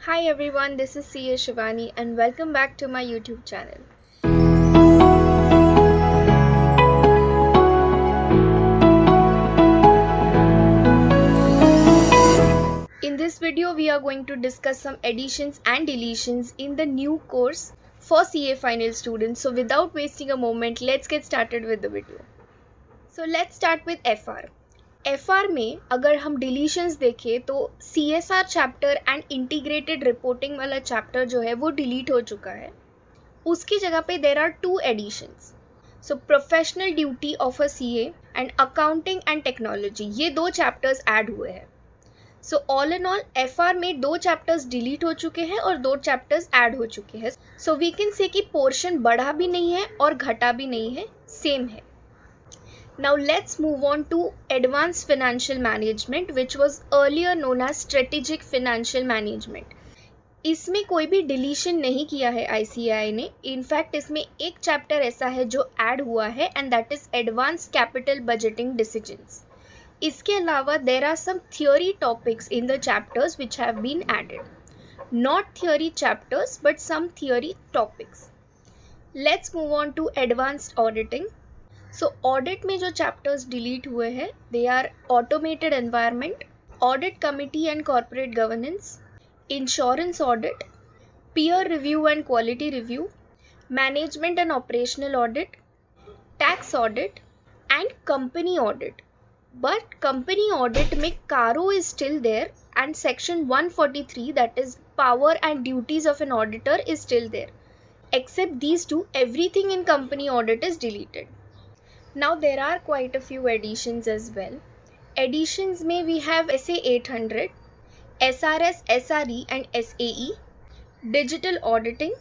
Hi everyone, this is CA Shivani and welcome back to my YouTube channel. In this video, we are going to discuss some additions and deletions in the new course for CA final students. So without wasting a moment, let's get started with the video. So let's start with FR. FR में अगर हम deletions देखें तो CSR chapter and integrated reporting वाला chapter जो है वो delete हो चुका है. उसकी जगह पे there are two additions. So professional duty of a CA and accounting and technology, ये दो chapters add हुए हैं. So all in all FR में दो chapters delete हो चुके हैं और दो chapters add हो चुके हैं. So we can say कि portion बढ़ा भी नहीं है और घटा भी नहीं है, same है. Now let's move on to advanced financial management, which was earlier known as strategic financial management. इसमें कोई भी डिलीशन नहीं किया है ICAI ने. इनफैक्ट इसमें एक चैप्टर ऐसा है जो ऐड हुआ है and that is advanced capital budgeting decisions. इसके अलावा there are some theory topics in the chapters which have been added. Not theory chapters but some theory topics. Let's move on to advanced auditing. So audit में जो chapters delete हुए हैं they are automated environment, audit committee and corporate governance, insurance audit, peer review and quality review, management and operational audit, tax audit and company audit. But company audit में CARO is still there and section 143, that is power and duties of an auditor, is still there. Except these two, everything in company audit is deleted. Now there are quite a few additions as well. Additions में we have SA 800, SRS, SRE and SAE, digital auditing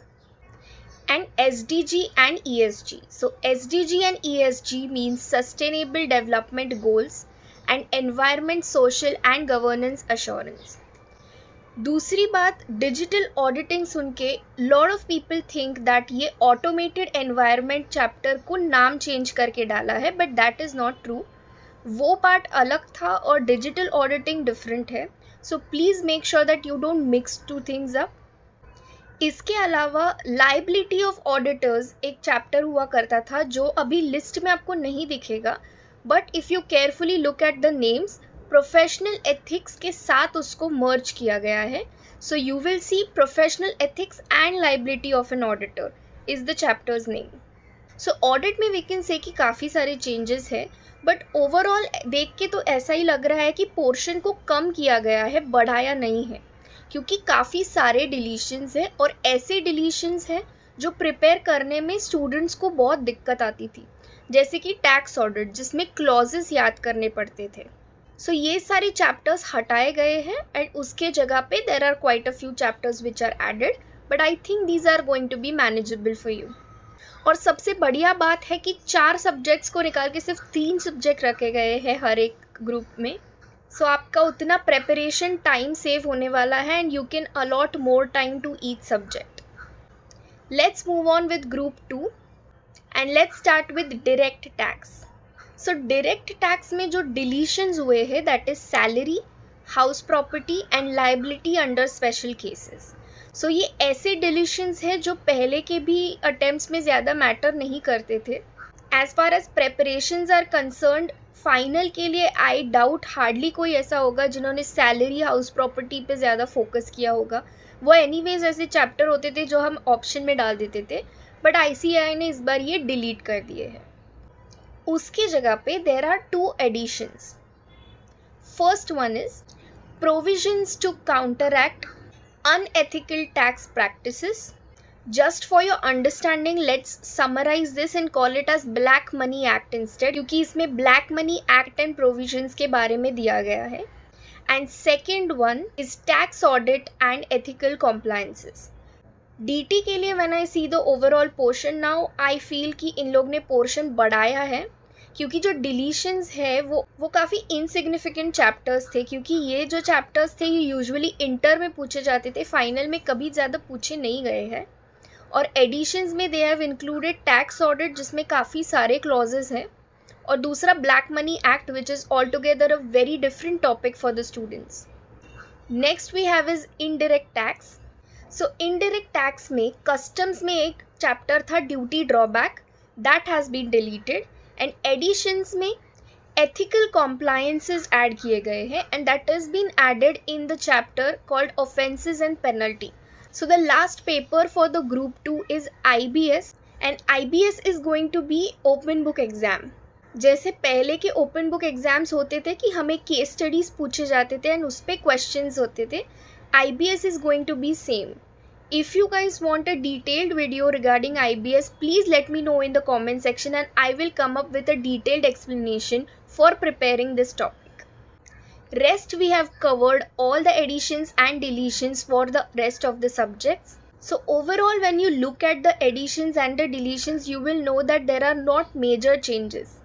and SDG and ESG. So SDG and ESG means sustainable development goals and environment, social and governance assurance. दूसरी बात, digital auditing सुन के lot of people think that ये automated environment chapter को नाम change करके डाला है, but that is not true. वो पार्ट अलग था और डिजिटल ऑडिटिंग डिफरेंट है. So please make sure that you don't mix two things up. इसके अलावा लाइबिलिटी ऑफ ऑडिटर्स एक चैप्टर हुआ करता था जो अभी लिस्ट में आपको नहीं दिखेगा, but if you carefully look at the names, professional ethics के साथ उसको मर्ज किया गया है. So you will see professional ethics and liability of an auditor is the chapters name. So audit में वी कैन से कि काफ़ी सारे चेंजेस है, बट ओवरऑल देख के तो ऐसा ही लग रहा है कि पोर्शन को कम किया गया है, बढ़ाया नहीं है, क्योंकि काफ़ी सारे डिलीशंस है और ऐसे डिलीशंस है जो प्रिपेयर करने में स्टूडेंट्स को बहुत दिक्कत आती थी, जैसे कि टैक्स ऑडिट जिसमें क्लॉजेस याद करने पड़ते थे. सो ये सारे चैप्टर्स हटाए गए हैं एंड उसके जगह पे there are quite a few chapters which are added, but I think these are going to be manageable for you. और सबसे बढ़िया बात है कि 4 सब्जेक्ट्स को निकाल के सिर्फ 3 सब्जेक्ट रखे गए हैं हर एक ग्रुप में. सो आपका उतना प्रेपरेशन टाइम सेव होने वाला है and you can allot more time to each subject. Let's move on with group 2 and let's start with direct tax. So direct tax में जो डिलीशंस हुए हैं that is salary, house property and liability under special cases. So ये ऐसे deletions है जो पहले के भी अटेम्प्ट्स में ज़्यादा मैटर नहीं करते थे. As far as preparations are concerned, final के लिए आई डाउट हार्डली कोई ऐसा होगा जिन्होंने सैलरी, हाउस प्रॉपर्टी पे ज़्यादा फोकस किया होगा. वो एनीवेज ऐसे चैप्टर होते थे जो हम ऑप्शन में डाल देते थे, बट ICAI ने इस बार ये डिलीट कर दिए हैं. उसकी जगह पे there are 2 additions. First one is provisions to counteract unethical tax practices. Just for your understanding, let's summarize this and call it as Black Money Act instead, क्योंकि इसमें Black Money Act and provisions के बारे में दिया गया है. And second one is tax audit and ethical compliances. DT के लिए when I see the overall portion now, I feel कि इन लोग ने portion बढ़ाया है, क्योंकि जो डिलीशंस है वो काफ़ी इनसिग्निफिकेंट चैप्टर्स थे, क्योंकि ये जो चैप्टर्स थे ये यूजुअली इंटर में पूछे जाते थे, फाइनल में कभी ज़्यादा पूछे नहीं गए हैं. और एडिशंस में they have included tax audit जिसमें काफ़ी सारे क्लॉजेस हैं, और दूसरा black money act which is altogether a very different topic for the students. Next we have is indirect tax. सो इनडायरेक्ट टैक्स में कस्टम्स में एक चैप्टर था duty drawback, that has been deleted. And additions में ethical compliances add किए गए हैं and that has been added in the chapter called offenses and penalty. So the last paper for the group 2 is IBS and IBS is going to be open book exam. जैसे पहले के open book exams होते थे कि हमें case studies पूछे जाते थे एंड उस पर क्वेश्चंस होते थे, IBS is going to be same. If you guys want a detailed video regarding IBS, please let me know in the comment section and I will come up with a detailed explanation for preparing this topic. Rest we have covered all the additions and deletions for the rest of the subjects. So overall when you look at the additions and the deletions, you will know that there are not major changes.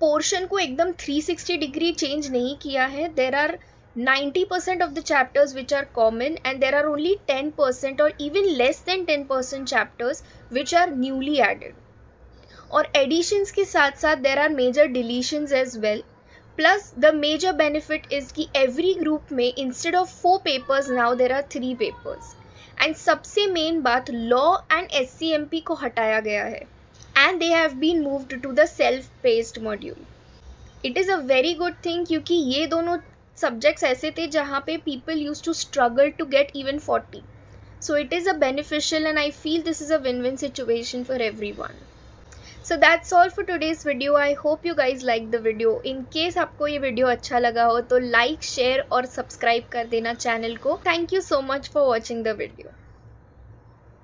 Portion को एकदम 360 degree change नहीं किया है. There are 90% of the chapters which are common and there are only 10% or even less than 10% chapters which are newly added. और additions के साथ साथ there are major deletions as well. Plus the major benefit is कि every group में instead of 4 papers now there are 3 papers. And सबसे main बात law and SCMP को हटाया गया है and they have been moved to the self-paced module. It is a very good thing क्योंकि ये दोनों subjects ऐसे थे जहाँ पे people used to struggle to get even 40. So it is a beneficial and I feel this is a win-win situation for everyone. So that's all for today's video. I hope you guys liked the video. In case आपको ये video अच्छा लगा हो तो like, share और subscribe कर देना channel को. Thank you so much for watching the video.